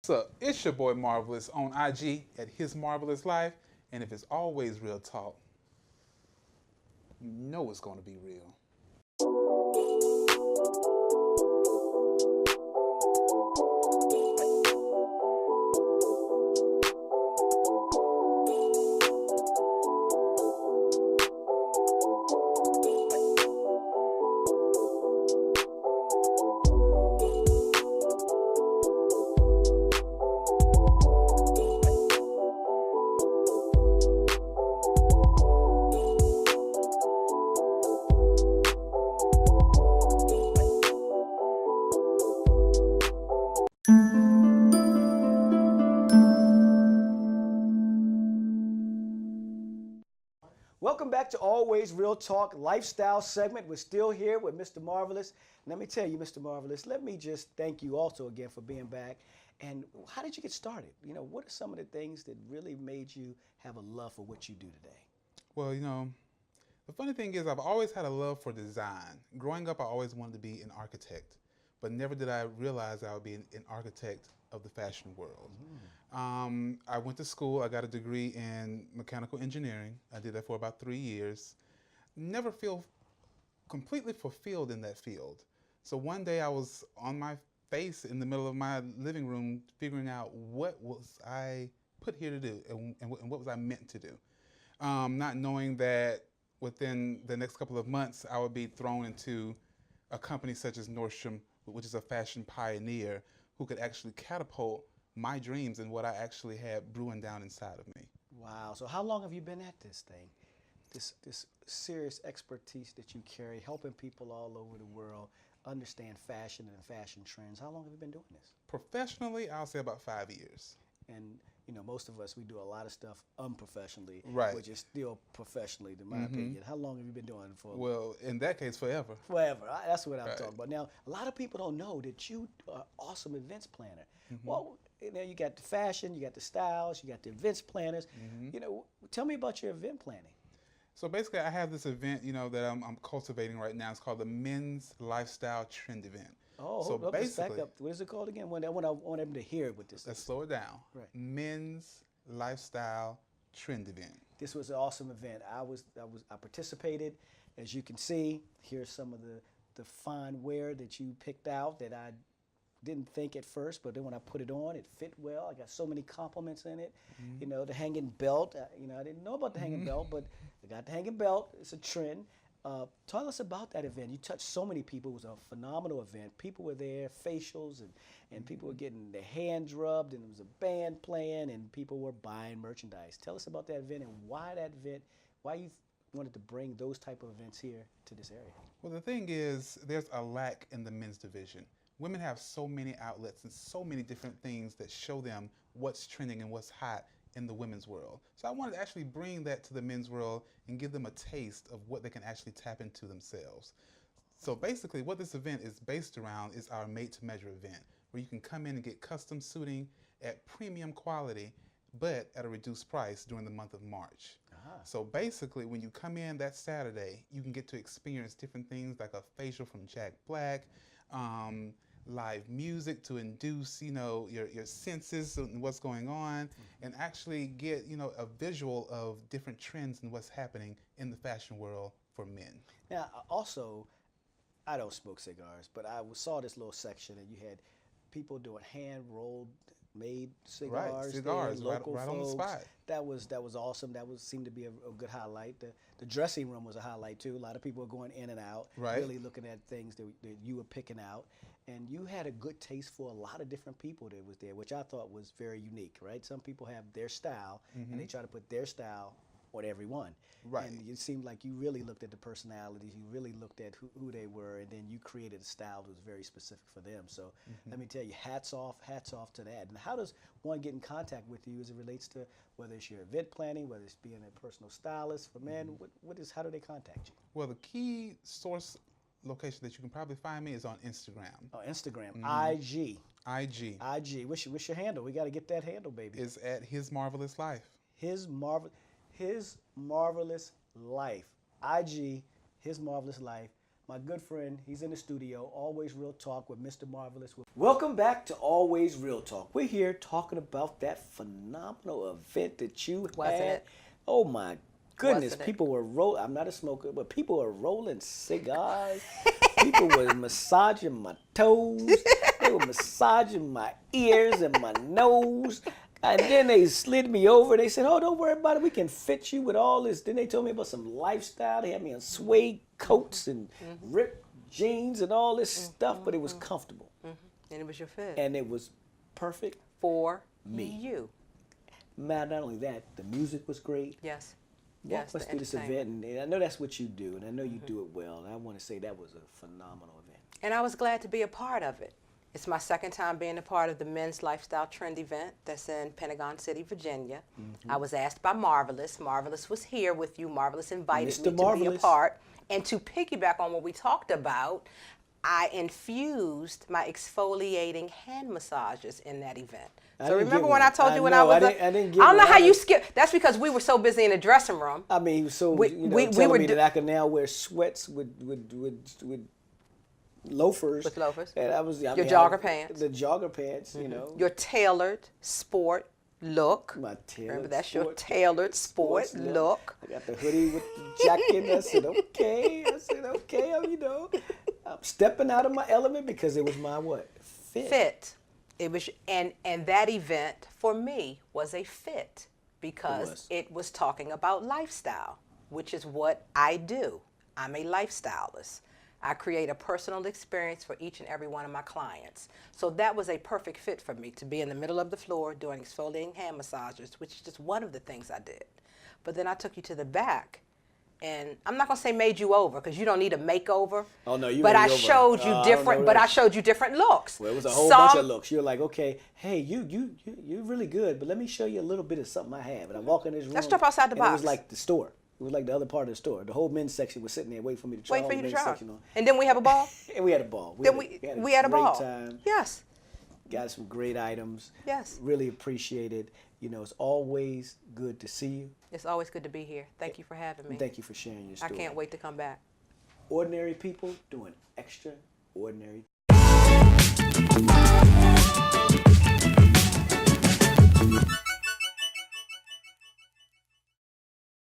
What's up? It's your boy Marvelous on IG at His Marvelous Life. And if it's always real talk, you know it's going to be real. Welcome back to Always Real Talk Lifestyle segment. We're still here with Mr. Marvelous. And let me tell you, Mr. Marvelous, let me just thank you also again for being back. And how did you get started? What are some of the things that really made you have a love for what you do today? Well, the funny thing is, I've always had a love for design. Growing up, I always wanted to be an architect, but never did I realize I would be an architect of the fashion world. I went to school, I got a degree in mechanical engineering. I did that for about 3 years. Never feel completely fulfilled in that field. So one day I was on my face in the middle of my living room figuring out what was I put here to do and what was I meant to do. Not knowing that within the next couple of months I would be thrown into a company such as Nordstrom, which is a fashion pioneer, who could actually catapult my dreams and what I actually had brewing down inside of me. Wow. So how long have you been at this thing? This serious expertise that you carry, helping people all over the world understand fashion and fashion trends. How long have you been doing this? Professionally, I'll say about 5 years. And most of us, we do a lot of stuff unprofessionally, Right. which is still professionally, in my opinion. How long have you been doing it for? Well, in that case, forever. Forever. That's what I'm Right. talking about. Now, a lot of people don't know that you are awesome events planner. Well, you got the fashion, you got the styles, you got the events planners. Tell me about your event planning. So basically, I have this event, that I'm cultivating right now. It's called the Men's Lifestyle Trend Event. Oh, So hold up, let's back basically, up. What is it called again? I want them to hear what this let's is. slow it down. Right. Men's Lifestyle Trend Event. This was an awesome event. I participated. As you can see, here's some of the fine wear that you picked out that I didn't think at first, but then when I put it on, it fit well. I got so many compliments in it. The hanging belt. I didn't know about the hanging belt, but I got the hanging belt. It's a trend. Tell us about that event. You touched so many people. It was a phenomenal event. People were there, facials, and people were getting their hands rubbed, and there was a band playing, and people were buying merchandise. Tell us about that event and why you wanted to bring those type of events here to this area. Well, the thing is, there's a lack in the men's division. Women have so many outlets and so many different things that show them what's trending and what's hot in the women's world. So I wanted to actually bring that to the men's world and give them a taste of what they can actually tap into themselves. So basically what this event is based around is our made to measure event, where you can come in and get custom suiting at premium quality, but at a reduced price during the month of March. So basically, when you come in that Saturday, you can get to experience different things like a facial from Jack Black, live music to induce, your senses and what's going on, and actually get, a visual of different trends and what's happening in the fashion world for men. Now, also, I don't smoke cigars, but I saw this little section, and you had people doing hand rolled made cigars. Right, cigars, there, local right on the folks. spot. That was awesome. Seemed to be a good highlight. The dressing room was a highlight too. A lot of people were going in and out, Right. really looking at things that you were picking out. And you had a good taste for a lot of different people that was there, which I thought was very unique, right? Some people have their style, and they try to put their style on everyone. Right. And it seemed like you really looked at the personalities, you really looked at who they were, and then you created a style that was very specific for them. So let me tell you, hats off to that. And how does one get in contact with you as it relates to whether it's your event planning, whether it's being a personal stylist for men? How do they contact you? Well, the key source location that you can probably find me is on Instagram. Oh, Instagram, IG. IG IG. What's your handle? We got to get that handle, baby. is at His Marvelous Life. His Marvelous Life. IG, His Marvelous Life. my good friend. He's in the studio. Always Real Talk with Mr. Marvelous. Welcome back to Always Real Talk. We're here talking about that phenomenal event that you Wasn't had. it? Oh my goodness, Wasn't it? people were rolling. I'm not a smoker, but people were rolling cigars. People were massaging my toes. They were massaging my ears and my nose. And then they slid me over. They said, "Oh, don't worry about it. We can fit you with all this." Then they told me about some lifestyle. They had me in suede coats and ripped jeans and all this stuff, but it was comfortable. And it was your fit. And it was perfect For me. you. Man, not only that, the music was great. Yes. Walk Yes, us the through this entertainment. event, and I know that's what you do, and I know you do it well, and I want to say that was a phenomenal event. And I was glad to be a part of it. It's my second time being a part of the Men's Lifestyle Trend event that's in Pentagon City, Virginia. I was asked by Marvelous. Marvelous was here with you. Marvelous invited Mr. me to be a Marvelous. part. And to piggyback on what we talked about, I infused my exfoliating hand massages in that event. I So didn't remember get when one. I told you when know, I was I didn't get I don't know one. how you skip. That's because we were so busy in the dressing room. I mean, he was so We- you know, we telling were me do- that I could now wear sweats with loafers. With loafers. And I was Your jogger pants. The jogger pants, you know. Your tailored sport look. My tailored Remember, that's your sport- tailored sport sports look. I got the hoodie with the jacket. I said, okay. I'm stepping out of my element because it was my what? Fit. It was, and that event for me was a fit because it was talking about lifestyle, which is what I do. I'm a lifestylist. I create a personal experience for each and every one of my clients. So that was a perfect fit for me to be in the middle of the floor doing exfoliating hand massages, which is just one of the things I did. But then I took you to the back, and I'm not gonna say made you over because you don't need a makeover. Oh no, you. But made I me over. showed you I don't different. know But that. I showed you different looks. Well, it was a whole bunch of looks. You're like, okay, hey, you're really good, but let me show you a little bit of something I have. And I walk in this room. Let's jump outside the and box. It was like the store. It was like the other part of the store. The whole men's section was sitting there waiting for me to try. Wait all for the you to men's try. section on. And then we have a ball. And we had a ball. Then we had a great ball. time. Yes. Got some great items. Yes. Really appreciate it. You know, it's always good to see you. It's always good to be here. Thank you for having me. And thank you for sharing your I story. can't wait to come back. Ordinary people doing extraordinary.